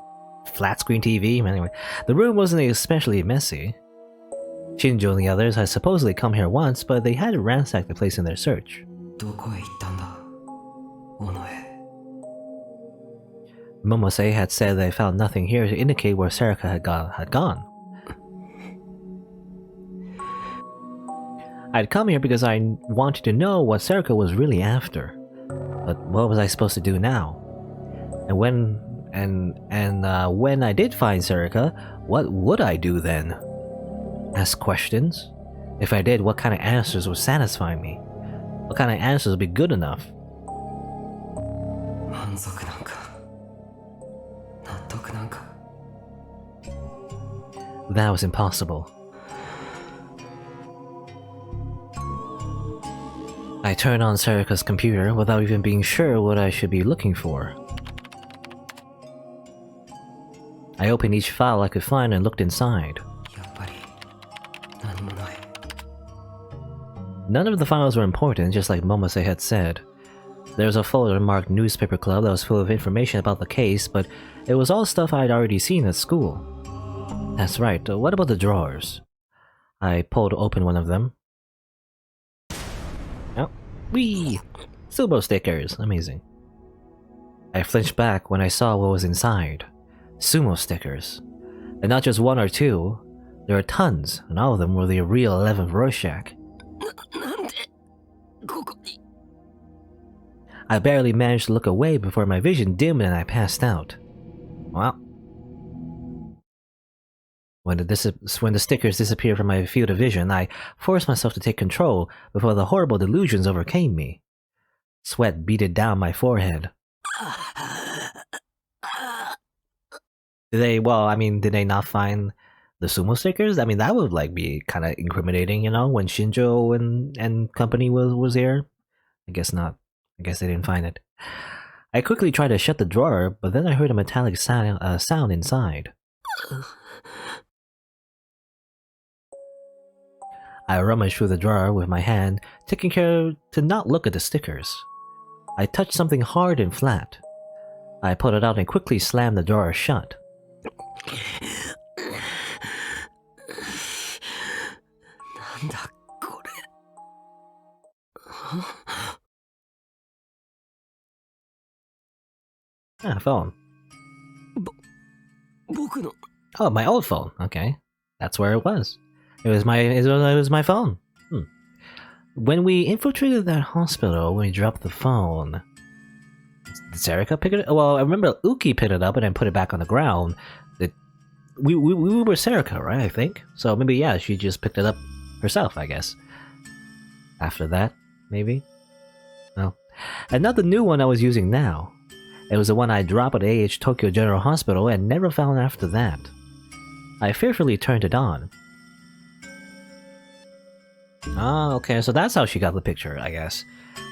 flat screen TV. Anyway, the room wasn't especially messy. Shinjo and the others had supposedly come here once, but they hadn't ransacked the place in their search. どこへ行ったんだ尾上 Momose had said they found nothing here to indicate where Seraka had gone. I'd come here because I wanted to know what Seraka was really after. But what was I supposed to do now? And when I did find Seraka, what would I do then? Ask questions? If I did, what kind of answers would satisfy me? What kind of answers would be good enough? 満足なんか納得なんか That was impossible. I turned on Seraka's computer without even being sure what I should be looking for. I opened each file I could find and looked inside. やっぱり何もない None of the files were important, just like Momose had said. There was a folder marked Newspaper Club that was full of information about the case, but it was all stuff I'd already seen at school. That's right, what about the drawers? I pulled open one of them. Oh, whee! Sumo stickers, amazing. I flinched back when I saw what was inside. Sumo stickers. And not just one or two, there were tons, and all of them were the real 11th Rorschach. なんでここに I barely managed to look away before my vision dimmed and I passed out. Well, when the stickers disappeared from my field of vision, I forced myself to take control before the horrible delusions overcame me. Sweat beaded down my forehead. Did they not find the sumo stickers? I mean, that would be kind of incriminating, when Shinjo and company was there. I guess not. I guess they didn't find it. I quickly tried to shut the drawer, but then I heard a metallic sound inside. I rummaged through the drawer with my hand, taking care to not look at the stickers. I touched something hard and flat. I pulled it out and quickly slammed the drawer shut. なんだこれ Ah, phone. 僕の Oh, my old phone. Okay, that's where it was. It was my phone. When we infiltrated that hospital, when we dropped the phone, did Seraka pick it up? Well, I remember Uki picked it up and then put it back on the ground. We were Seraka, right? I think so. Maybe she just picked it up herself. I guess. After that, maybe. No, and not the new one I was using now. It was the one I dropped at AH Tokyo General Hospital and never found after that. I fearfully turned it on. Ah, okay, so that's how she got the picture, I guess.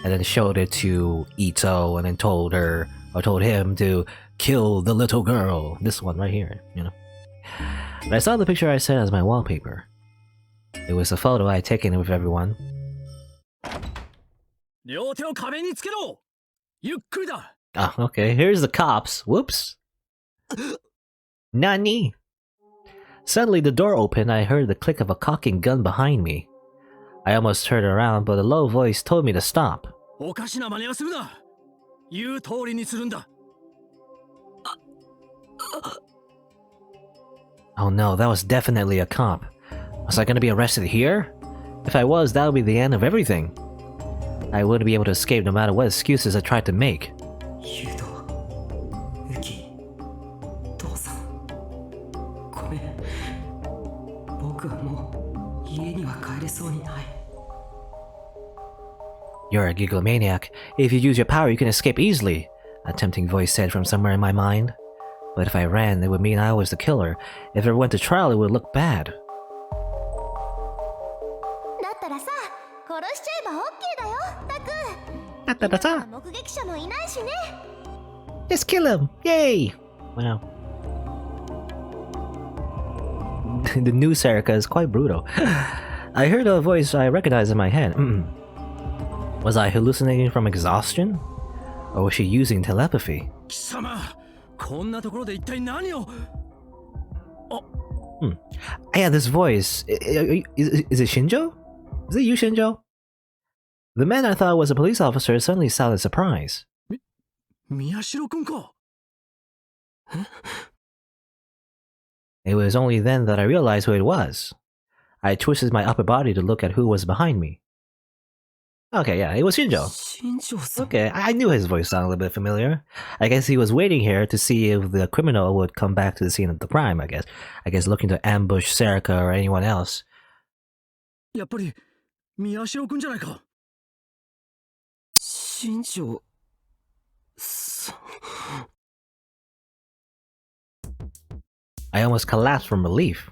And then showed it to Ito and then told him to kill the little girl. This one right here, But I saw the picture I set as my wallpaper. It was a photo I had taken with everyone. 両手を壁につけろゆっくりだ Ah, okay, here's the cops. Whoops. Nani? Suddenly the door opened and I heard the click of a cocking gun behind me. I almost turned around, but a low voice told me to stop. おかしな真似をするな言う通りにするんだ Oh no, that was definitely a cop. Was I gonna be arrested here? If I was, that would be the end of everything. I wouldn't be able to escape no matter what excuses I tried to make. ユウトウキ父さんごめん僕はもう家には帰れそうにない You're a gigglomaniac. If you use your power, you can escape easily, a tempting voice said from somewhere in my mind. But if I ran, it would mean I was the killer. If it went to trial, it would look bad. だったらさ殺しちゃえば OK だよタク今は目撃者もいないしね Just kill him! Yay! Wow. The new Seraka is quite brutal. I heard a voice I recognized in my head. Was I hallucinating from exhaustion? Or was she using telepathy? 貴様こんなところで一体何を。 Yeah, this voice. Is it Shinjo? Is it you, Shinjo? The man I thought was a police officer suddenly sounded surprised. 宮代くんか。 It was only then that I realized who it was. I twisted my upper body to look at who was behind me. Okay, yeah, it was Shinjo. 新庄さん。 Okay, I knew his voice sounded a little bit familiar. I guess he was waiting here to see if the criminal would come back to the scene of the crime, I guess. I guess looking to ambush Seraka or anyone else. やっぱり宮代くんじゃないか。新庄さん。 I almost collapsed from relief.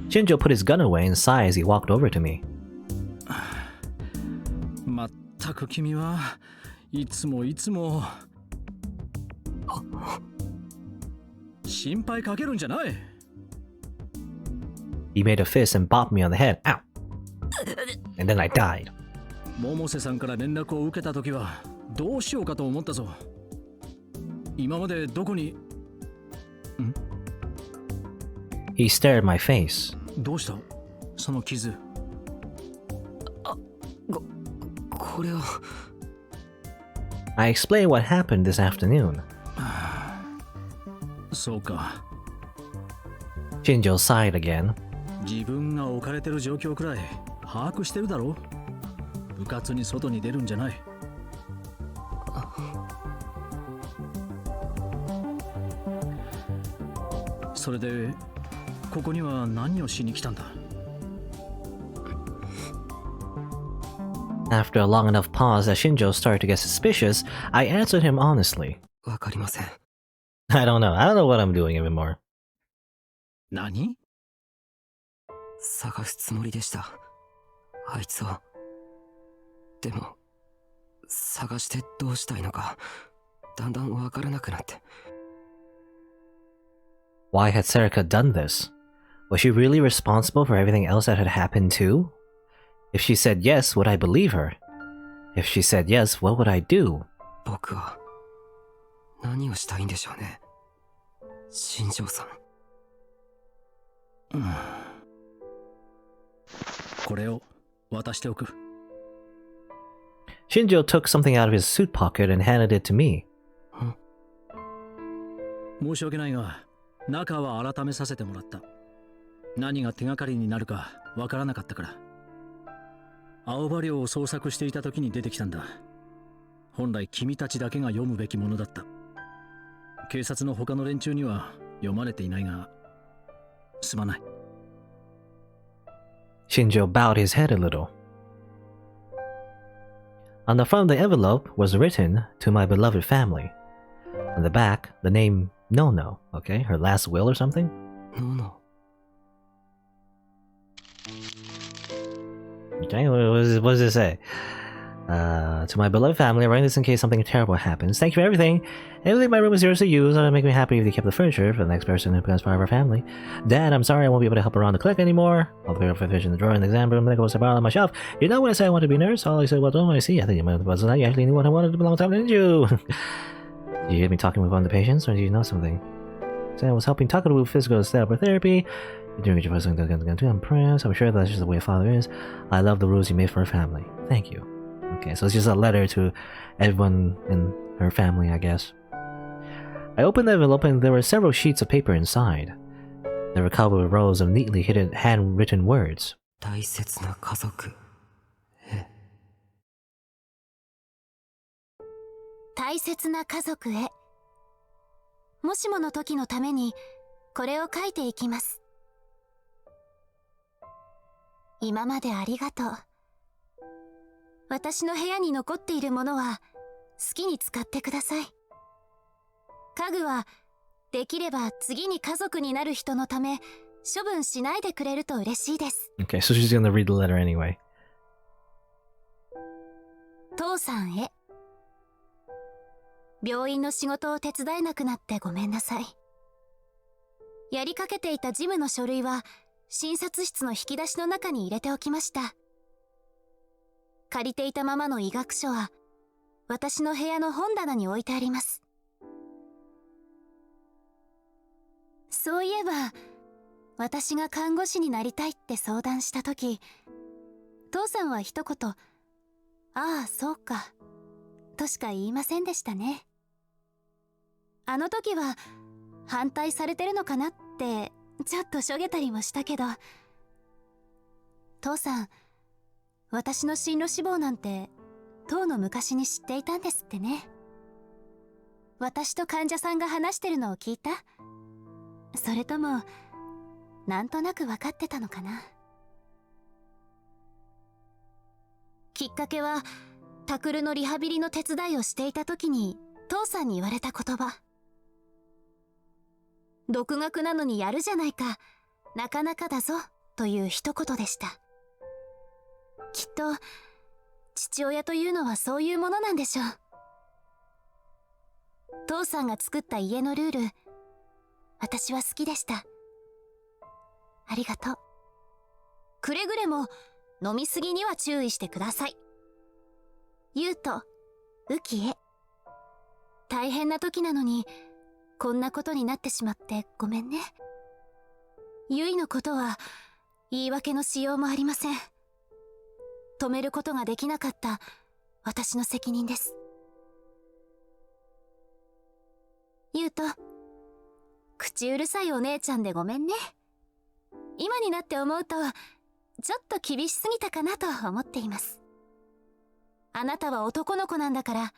Shinjo put his gun away and sighed as he walked over to me. まったく君はいつも心配かけるんじゃない。 He made a fist and bopped me on the head. Ow! And then I died. 百瀬さんから連絡を受けた時はどうしようかと思ったぞ。今までどこに。 He stared at my face. どうしたその傷。 これは。 I explained what happened this afternoon. そうか。 Shinjo sighed again. 自分が置かれてる状況くらい把握してるだろう。部活に外に出るんじゃない。 それでここには何をしに来たんだ。 After a long enough pause that Shinjo started to get suspicious, I answered him honestly. わかりません。 I don't know. I don't know what I'm doing anymore. 何？ 探すつもりでした。あいつを。でも、探してどうしたいのか、だんだんわからなくなって。 Why had Seraka done this? Was she really responsible for everything else that had happened too? If she said yes, would I believe her? If she said yes, what would I do? 僕は何をしたいんでしょうね。新庄さん。これを渡しておく。 Shinjo took something out of his suit pocket and handed it to me. 申し訳ないが、中は改めさせてもらった。何が手がかりになるかわからなかったから。青葉寮を捜索していた時に出てきたんだ。本来君たちだけが読むべきものだった。警察の他の連中には読まれていないが、すまない。 Shinjo bowed his head a little. On the front of the envelope was written, "To my beloved family." On the back, the name No, okay? Her last will or something? No. Okay, what does it say? To my beloved family, I'm writing this in case something terrible happens. Thank you for everything. Everything in my room is yours to use. It would make me happy if you kept the furniture for the next person who becomes part of our family. Dad, I'm sorry I won't be able to help around the clinic anymore. All the paper fish in the drawer in the exam room, the was on my shelf. You know when I said I wanted to be a nurse? All I said was, "Oh, I see. I think you might have you actually knew what I wanted to be a long time, didn't you?" Did you hear me talking with one of the patients, or did you know something? So I was helping Takaru with physical therapy. You're doing your first thing. I'm impressed. I'm sure that's just the way a father is. I love the rules you made for her family. Thank you. Okay, so it's just a letter to everyone in her family, I guess. I opened the envelope and there were several sheets of paper inside. They were covered with rows of neatly hidden handwritten words. 大切な家族へ。大切な家族へ。もしもの時のためにこれを書いていきます。今までありがとう。私の部屋に残っているものは好きに使ってください。家具はできれば次に家族になる人のため処分しないでくれると嬉しいです。 Okay, so she's gonna read the letter anyway. 父さんへ。病院の仕事を手伝えなくなってごめんなさい。やりかけていた事務の書類は診察室の引き出しの中に入れておきました。借りていたままの医学書は私の部屋の本棚に置いてあります。そういえば私が看護師になりたいって相談した時、父さんは一言「ああそうか」としか言いませんでしたね。あの時は反対されてるのかなってちょっとしょげたりもしたけど、父さん、私の進路志望なんてとうの昔に知っていたんですってね。私と患者さんが話してるのを聞いた？それともなんとなく分かってたのかな。きっかけはタクルのリハビリの手伝いをしていた時に父さんに言われた言葉。独学なのにやるじゃないか、なかなかだぞという一言でした。きっと父親というのはそういうものなんでしょう。父さんが作った家のルール、私は好きでした。ありがとう。くれぐれも飲みすぎには注意してください。ゆうと、ウキへ。大変な時なのにこんなことになってしまってごめんね。ゆいのことは言い訳のしようもありません。止めることができなかった私の責任です。ゆうと、口うるさいお姉ちゃんでごめんね。今になって思うとちょっと厳しすぎたかなと思っています。あなたは男の子なんだから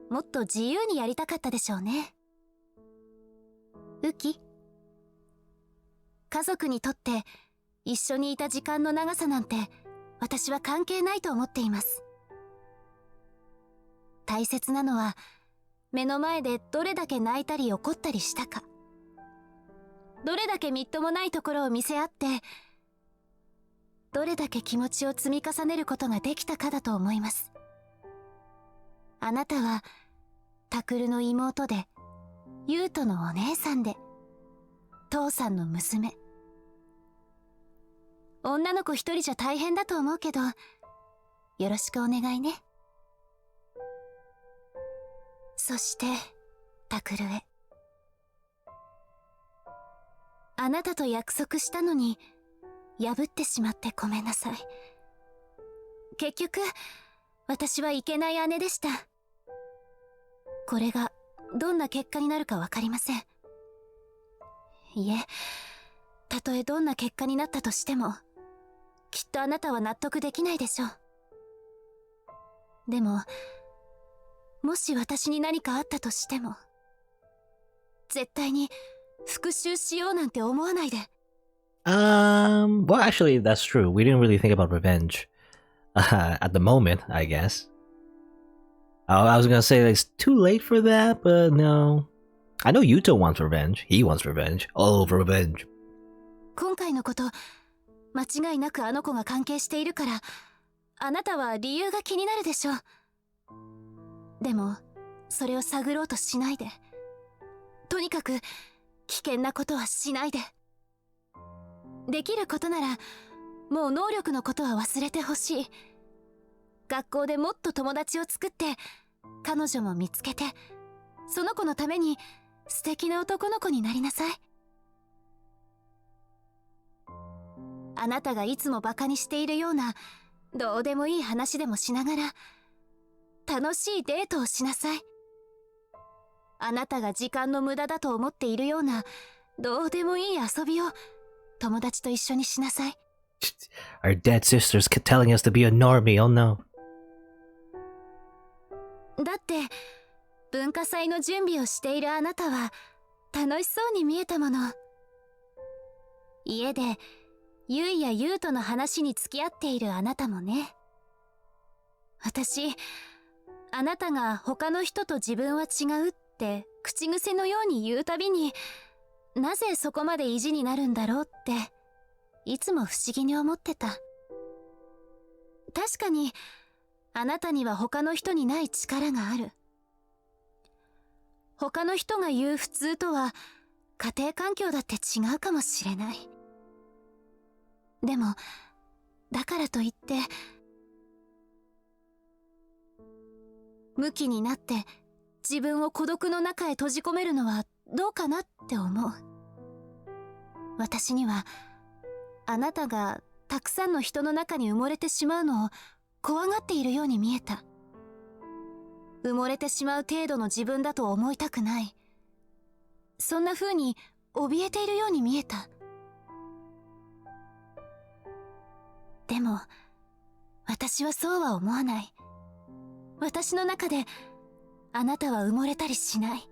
もっと自由にやりたかったでしょうね。ウキ、家族にとって一緒にいた時間の長さなんて私は関係ないと思っています。大切なのは目の前でどれだけ泣いたり怒ったりしたか、どれだけみっともないところを見せ合って、どれだけ気持ちを積み重ねることができたかだと思います。あなたはタクルの妹で、ユウトのお姉さんで、父さんの娘。女の子一人じゃ大変だと思うけど、よろしくお願いね。そしてタクルへ。あなたと約束したのに破ってしまってごめんなさい。結局私はいけない姉でした。これがどんな結果になるかわかりません。いえ、たとえどんな結果になったとしてもきっとあなたは納得できないでしょう。でももし私に何かあったとしても絶対に復讐しようなんて思わないで。Well, actually, that's true. We didn't really think about revenge at the moment, I guess. I was gonna say like, it's too late for that, but no. I know Yuto wants revenge. He wants revenge. All over revenge. 今回のこと間違いなくあの子が関係しているから、あなたは理由が気になるでしょう。でもそれを探ろうとしないで。とにかく危険なことはしないで。できることならもう能力のことは忘れてほしい。学校でもっと友達を作って彼女も見つけて、その子のために素敵な男の子になりなさい。あなたがいつもバカにしているようなどうでもいい話でもしながら楽しいデートをしなさい。あなたが時間の無駄だと思っているようなどうでもいい遊びを友達と一緒にしなさい。Our dead sisters kept telling us to be a normie, oh no. だって文化祭の準備をしているあなたは楽しそうに見えたもの。家でユイやユウとの話に付き合っているあなたもね。私、あなたが他の人と自分は違うって口癖のように言うたびに、なぜそこまで意地になるんだろうっていつも不思議に思ってた。確かにあなたには他の人にない力がある。他の人が言う普通とは家庭環境だって違うかもしれない。でもだからといってムキになって自分を孤独の中へ閉じ込めるのはどうかなって思う。私にはあなたがたくさんの人の中に埋もれてしまうのを怖がっているように見えた。埋もれてしまう程度の自分だと思いたくない。そんな風に怯えているように見えた。でも私はそうは思わない。私の中であなたは埋もれたりしない。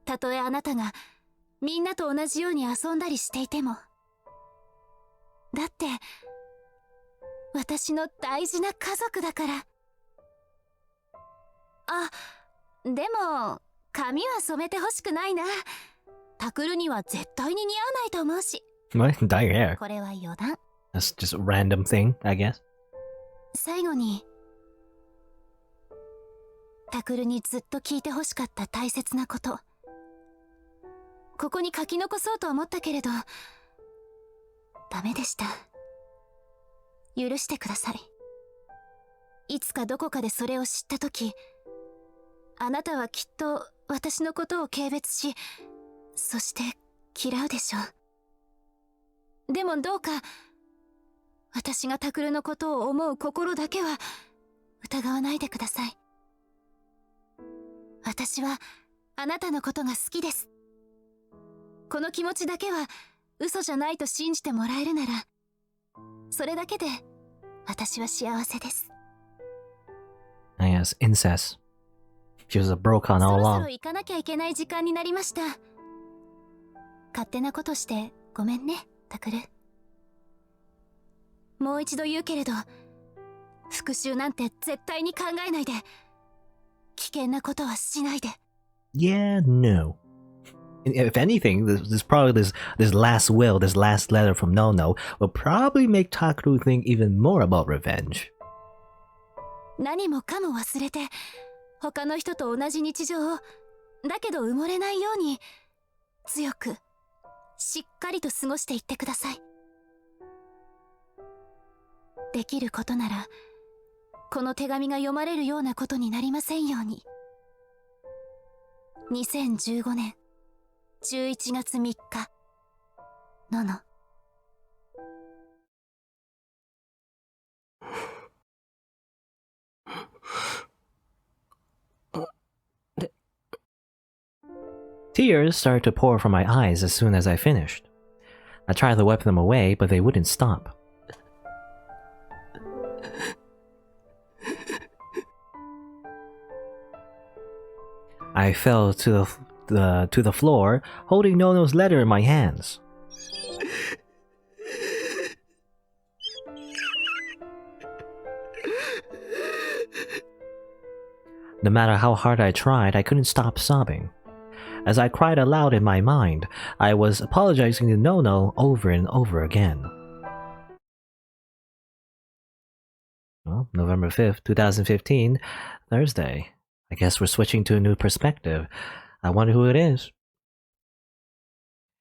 たとえあなたがみんなと同じように遊んだりしていても。だって私の大事な家族だから。あ、でも髪は染めてほしくないな。タクルには絶対に似合わないと思うし。What? Dye your hair. これは余談。 That's just a random thing, I guess. 最後にタクルにずっと聞いてほしかった大切なこと、ここに書き残そうと思ったけれどダメでした。許してください。いつかどこかでそれを知った時、あなたはきっと私のことを軽蔑し、そして嫌うでしょう。でもどうか私がタクルのことを思う心だけは疑わないでください。私はあなたのことが好きです。この気持ちだけは嘘じゃないと信じてもらえるなら、それだけで私は幸せです。I guess incest. She was a broken そ all ろそ along. ろ行かなきゃいけない時間になりました。勝手なことしてごめんね、タクル。もう一度言うけれど、復讐なんて絶対に考えないで、危険なことはしないで。 Yeah, no. If anything, this probably this last will, this last letter from Nono will probably make Takeru think even more about revenge. 何もかも忘れて、他の人と同じ日常を、だけど埋もれないように強くしっかりと過ごしていってください。できることならこの手紙が読まれるようなことになりませんように。2015年11月3日、のの。Tears started to pour from my eyes as soon as I finished. I tried to wipe them away, but they wouldn't stop. I fell to the floor, holding Nono's letter in my hands. No matter how hard I tried, I couldn't stop sobbing. As I cried aloud in my mind, I was apologizing to Nono over and over again. Well, November 5th, 2015, Thursday. I guess we're switching to a new perspective. I wonder who it is.